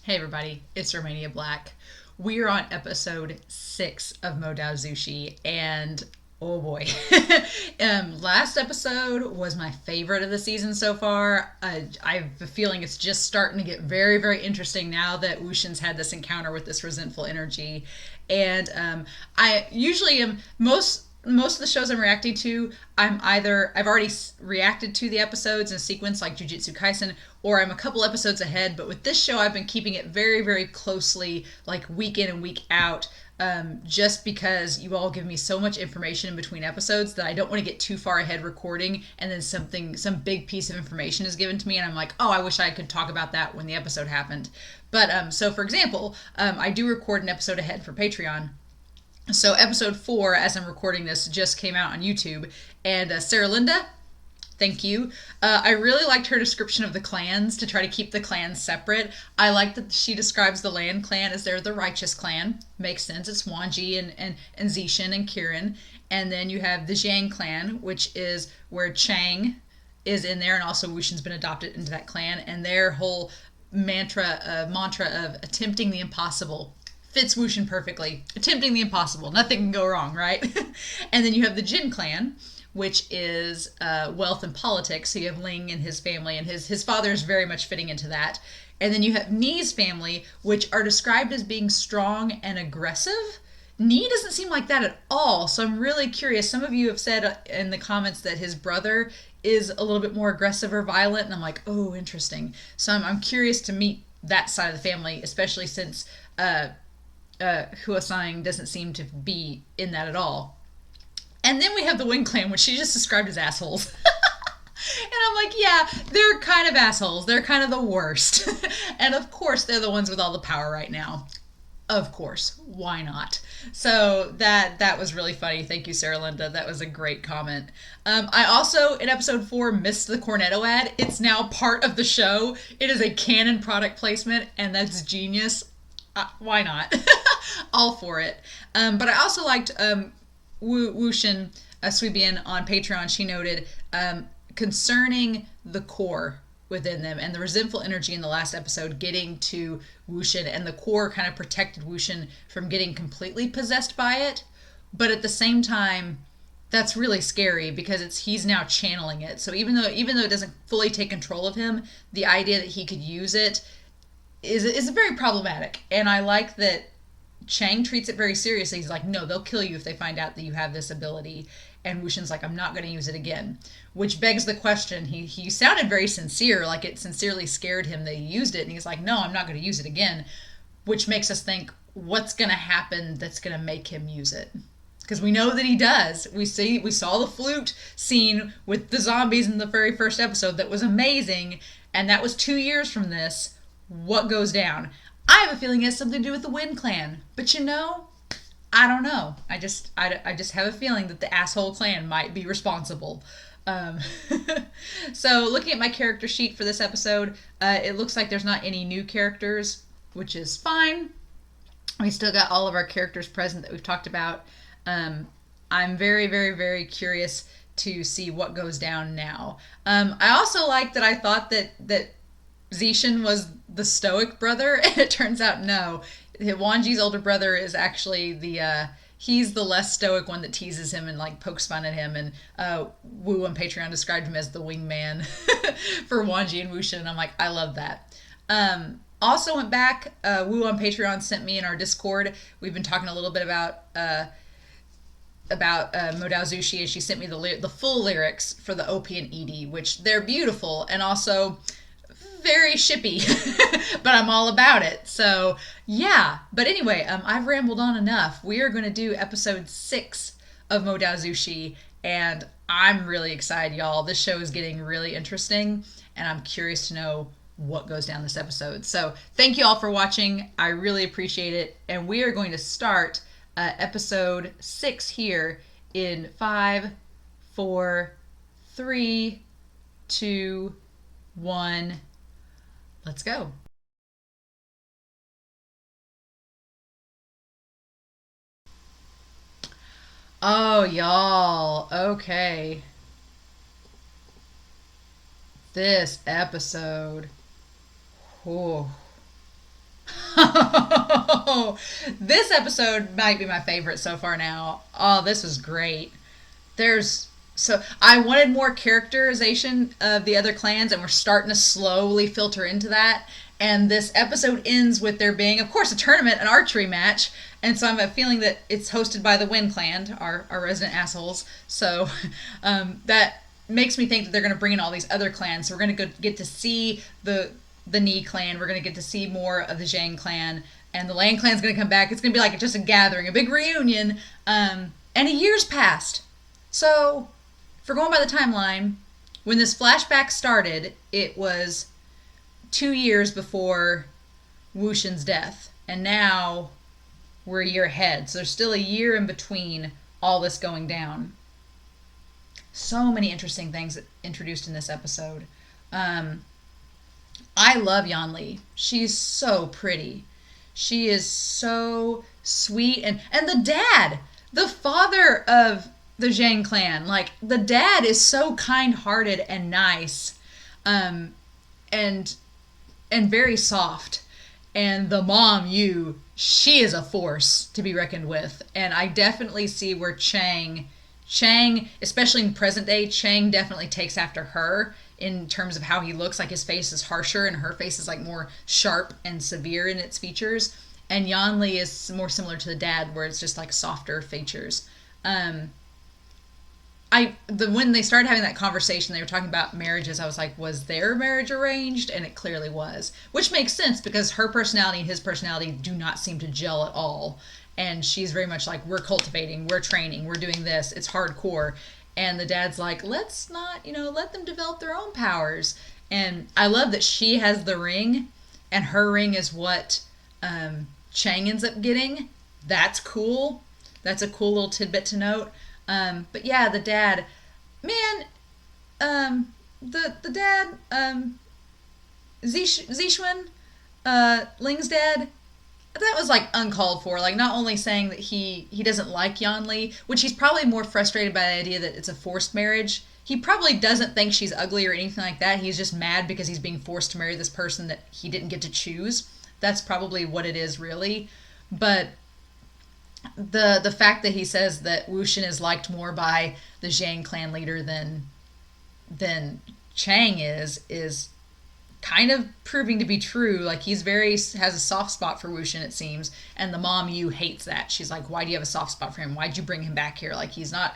Hey everybody, it's Romania Black. We are on episode 6 of Modao Zushi, and oh boy. Last episode was my favorite of the season so far. I have a feeling it's just starting to get very, very interesting now that WuXian's had this encounter with this resentful energy. And I usually am most of the shows I'm reacting to, I've already reacted to the episodes in sequence like Jujutsu Kaisen, or I'm a couple episodes ahead. But with this show, I've been keeping it very, very closely, like week in and week out, just because you all give me so much information in between episodes that I don't want to get too far ahead recording, and then some big piece of information is given to me, and I'm like, oh, I wish I could talk about that when the episode happened. But so for example, I do record an episode ahead for Patreon. So episode 4, as I'm recording this, just came out on YouTube, and Sarah Linda, thank you. I really liked her description of the clans to try to keep the clans separate. I like that she describes the Land clan as they're the righteous clan. Makes sense. It's Wanji and Zishan and Kirin. And then you have the Jiang clan, which is where Chang is in there, and also Wuxian's been adopted into that clan. And their whole mantra of attempting the impossible fits Wuxian perfectly. Attempting the impossible. Nothing can go wrong, right? And then you have the Jin clan, which is wealth and politics. So you have Ling and his family, and his father is very much fitting into that. And then you have Ni's family, which are described as being strong and aggressive. Ni doesn't seem like that at all. So I'm really curious. Some of you have said in the comments that his brother is a little bit more aggressive or violent, and I'm like, oh, interesting. So I'm curious to meet that side of the family, especially since Huasang doesn't seem to be in that at all. And then we have the Wing Clan, which she just described as assholes. And I'm like, yeah, they're kind of assholes. They're kind of the worst. And of course, they're the ones with all the power right now. Of course. Why not? So that was really funny. Thank you, Sarah Linda. That was a great comment. I also, in episode 4, missed the Cornetto ad. It's now part of the show. It is a canon product placement, and that's genius. Why not? All for it. But I also liked Wuxian Suibian on Patreon. She noted concerning the core within them and the resentful energy in the last episode getting to Wuxian, and the core kind of protected Wuxian from getting completely possessed by it. But at the same time, that's really scary because he's now channeling it. So even though it doesn't fully take control of him, the idea that he could use it is very problematic. And I like that Chang treats it very seriously. He's like, no, they'll kill you if they find out that you have this ability. And Wuxian's like, I'm not going to use it again. Which begs the question, he sounded very sincere, like it sincerely scared him that he used it. And he's like, no, I'm not going to use it again. Which makes us think, what's going to happen that's going to make him use it? Because we know that he does. We saw the flute scene with the zombies in the very first episode that was amazing. And that was 2 years from this. What goes down? I have a feeling it has something to do with the Wind Clan. But I don't know. I just have a feeling that the asshole clan might be responsible. So looking at my character sheet for this episode, it looks like there's not any new characters, which is fine. We still got all of our characters present that we've talked about. I'm very, very, very curious to see what goes down now. I also like that I thought that Zishan was the stoic brother, and it turns out no. Wanji's older brother is actually he's the less stoic one that teases him and like pokes fun at him. And Wu on Patreon described him as the wingman for Wanji and Wuxian, and I'm like, I love that. Also went back. Wu on Patreon sent me in our Discord. We've been talking a little bit about Modao Zushi, and she sent me the full lyrics for the OP and ED, which they're beautiful and also very shippy, but I'm all about it. So yeah, but anyway, I've rambled on enough. We are going to do episode 6 of Modao Zushi, and I'm really excited, y'all. This show is getting really interesting, and I'm curious to know what goes down this episode. So thank you all for watching. I really appreciate it, and we are going to start episode 6 here in 5, 4, 3, 2, 1. Let's go. Oh, y'all. Okay. This episode. Oh. This episode might be my favorite so far now. Oh, this was great. There's so I wanted more characterization of the other clans, and we're starting to slowly filter into that. And this episode ends with there being, of course, a tournament, an archery match. And so I'm a feeling that it's hosted by the Wind Clan, our resident assholes. So that makes me think that they're going to bring in all these other clans. So we're going to get to see the Ni clan. We're going to get to see more of the Jiang clan. And the Lan clan's going to come back. It's going to be like just a gathering, a big reunion. And a year's passed. So, if we're going by the timeline, when this flashback started, it was 2 years before WuXian's death. And now we're a year ahead. So there's still a year in between all this going down. So many interesting things introduced in this episode. I love Yanli. She's so pretty. She is so sweet. And the dad, the father of the Jiang clan, like the dad is so kind-hearted and nice, and very soft. And the mom, she is a force to be reckoned with. And I definitely see where Chang, especially in present day, Chang definitely takes after her in terms of how he looks. Like his face is harsher and her face is like more sharp and severe in its features. And Yanli is more similar to the dad, where it's just like softer features. When they started having that conversation, they were talking about marriages. I was like, was their marriage arranged? And it clearly was, which makes sense because her personality and his personality do not seem to gel at all. And she's very much like, we're cultivating, we're training, we're doing this. It's hardcore. And the dad's like, let's not, let them develop their own powers. And I love that she has the ring, and her ring is what Chang ends up getting. That's cool. That's a cool little tidbit to note. But yeah, the dad, man, the dad, Zishuan, Ling's dad, that was like uncalled for. Like not only saying that he doesn't like Yanli, which he's probably more frustrated by the idea that it's a forced marriage. He probably doesn't think she's ugly or anything like that. He's just mad because he's being forced to marry this person that he didn't get to choose. That's probably what it is, really. But the fact that he says that WuXian is liked more by the Jiang clan leader than Chang is kind of proving to be true. Like has a soft spot for WuXian, it seems, and the mom hates that. She's like, why do you have a soft spot for him? Why'd you bring him back here? Like he's not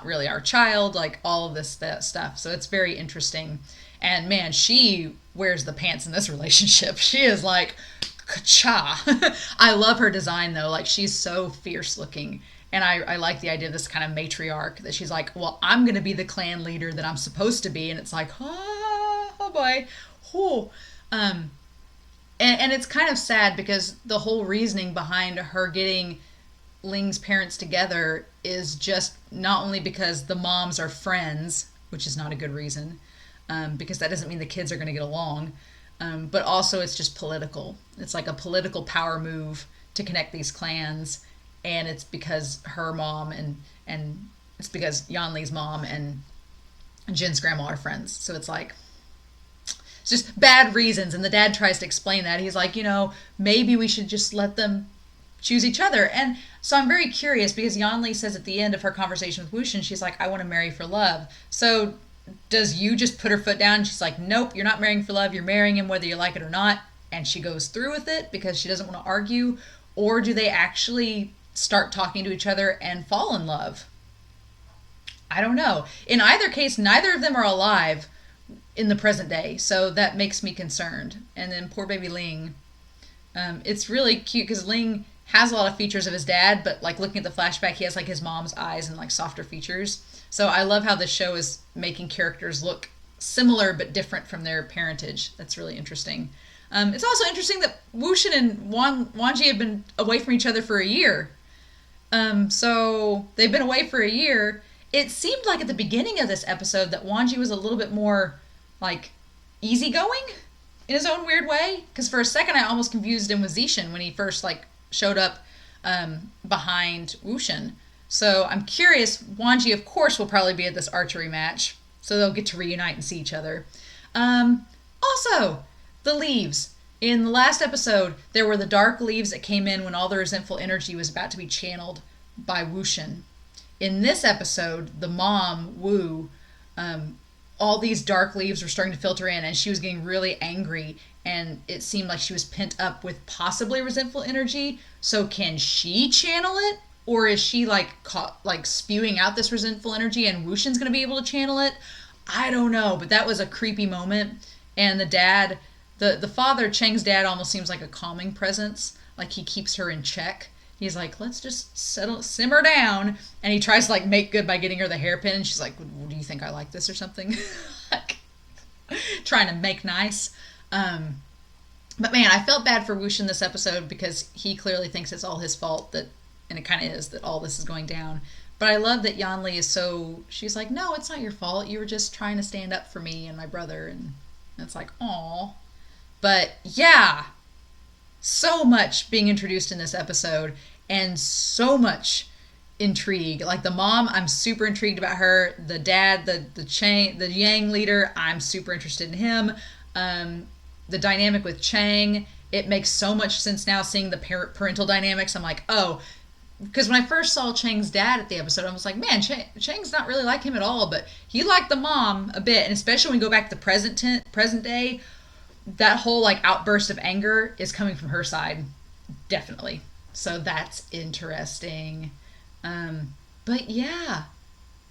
really our child. Like all of this stuff. So it's very interesting. And man, she wears the pants in this relationship. She is like, ka-cha. I love her design though. Like she's so fierce looking. And I like the idea of this kind of matriarch that she's like, well, I'm going to be the clan leader that I'm supposed to be. And it's like, oh boy. Oh. And it's kind of sad because the whole reasoning behind her getting Ling's parents together is just not only because the moms are friends, which is not a good reason, because that doesn't mean the kids are going to get along, but also it's just political. It's like a political power move to connect these clans, and it's because her mom and it's because Yanli's mom and Jin's grandma are friends. So it's like, it's just bad reasons. And the dad tries to explain that. He's like, maybe we should just let them choose each other. And so I'm very curious because Yanli says at the end of her conversation with WuXian, she's like, I want to marry for love. So does Yu just put her foot down? She's like, nope, you're not marrying for love. You're marrying him whether you like it or not. And she goes through with it because she doesn't want to argue. Or do they actually start talking to each other and fall in love? I don't know. In either case, neither of them are alive in the present day. So that makes me concerned. And then poor baby Ling. It's really cute because Ling has a lot of features of his dad, but like looking at the flashback, he has like his mom's eyes and like softer features. So I love how this show is making characters look similar but different from their parentage. That's really interesting. It's also interesting that WuXian and Wanji have been away from each other for a year. So they've been away for a year. It seemed like at the beginning of this episode that Wanji was a little bit more like easygoing in his own weird way. Because for a second I almost confused him with Zishan when he first like showed up behind WuXian. So I'm curious. Wanji, of course, will probably be at this archery match, so they'll get to reunite and see each other. Also, the leaves. In the last episode, there were the dark leaves that came in when all the resentful energy was about to be channeled by WuXian. In this episode, the mom, Wu, all these dark leaves were starting to filter in, and she was getting really angry, and it seemed like she was pent up with possibly resentful energy. So can she channel it? Or is she like spewing out this resentful energy and WuXian's going to be able to channel it? I don't know, but that was a creepy moment. And the dad, the father, Cheng's dad, almost seems like a calming presence. Like he keeps her in check. He's like, let's just simmer down. And he tries to like make good by getting her the hairpin. And she's like, do you think I like this or something? Like, trying to make nice. But man, I felt bad for WuXian this episode because he clearly thinks it's all his fault and it kind of is, that all this is going down. But I love that Yanli is she's like, no, it's not your fault. You were just trying to stand up for me and my brother. And it's like, aw. But yeah, so much being introduced in this episode and so much intrigue. Like the mom, I'm super intrigued about her. The dad, the Jiang leader, I'm super interested in him. The dynamic with Chang, it makes so much sense now seeing the parental dynamics. I'm like, oh, because when I first saw Chang's dad at the episode, I was like, man, Chang's not really like him at all, but he liked the mom a bit. And especially when we go back to the present day, that whole like outburst of anger is coming from her side, definitely. So that's interesting. But yeah,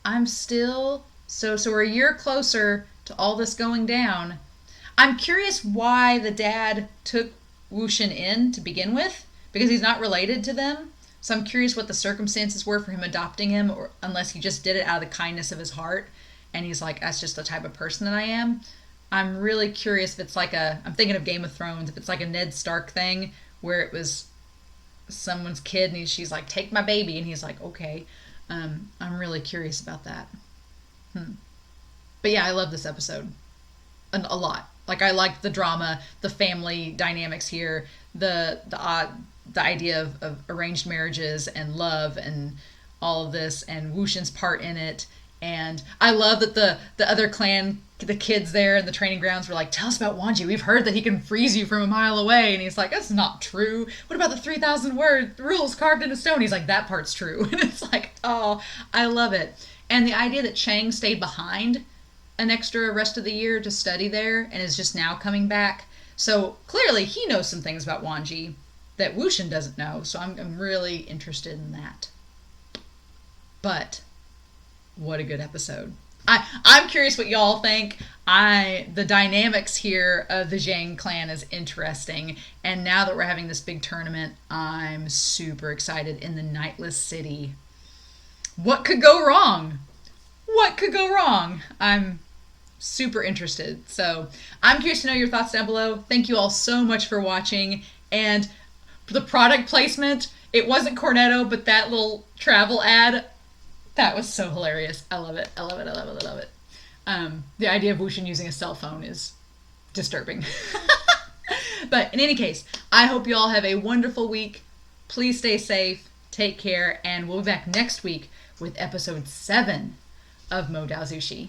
I'm still so we're a year closer to all this going down. I'm curious why the dad took WuXian in to begin with, because he's not related to them. So I'm curious what the circumstances were for him adopting him, or unless he just did it out of the kindness of his heart and he's like, that's just the type of person that I am. I'm really curious if it's like I'm thinking of Game of Thrones, if it's like a Ned Stark thing where it was someone's kid and she's like, take my baby, and he's like, okay. I'm really curious about that. But yeah, I love this episode a lot. Like I like the drama, the family dynamics here, the idea of arranged marriages and love and all of this, and WuXian's part in it. And I love that the other clan, the kids there in the training grounds were like, tell us about Wanji. We've heard that he can freeze you from a mile away. And he's like, that's not true. What about the 3,000 word rules carved into stone? He's like, that part's true. And it's like, oh, I love it. And the idea that Chang stayed behind an extra rest of the year to study there and is just now coming back. So clearly he knows some things about Wanji that WuXian doesn't know. So I'm really interested in that. But what a good episode. I'm curious what y'all think. The dynamics here of the Jiang clan is interesting. And now that we're having this big tournament, I'm super excited in the Nightless City. What could go wrong? What could go wrong? I'm super interested. So I'm curious to know your thoughts down below. Thank you all so much for watching. And the product placement, it wasn't Cornetto, but that little travel ad, that was so hilarious. I love it. I love it. I love it. I love it. The idea of WuXian using a cell phone is disturbing. But in any case, I hope you all have a wonderful week. Please stay safe. Take care. And we'll be back next week with episode 7 of Mo Dao Zushi.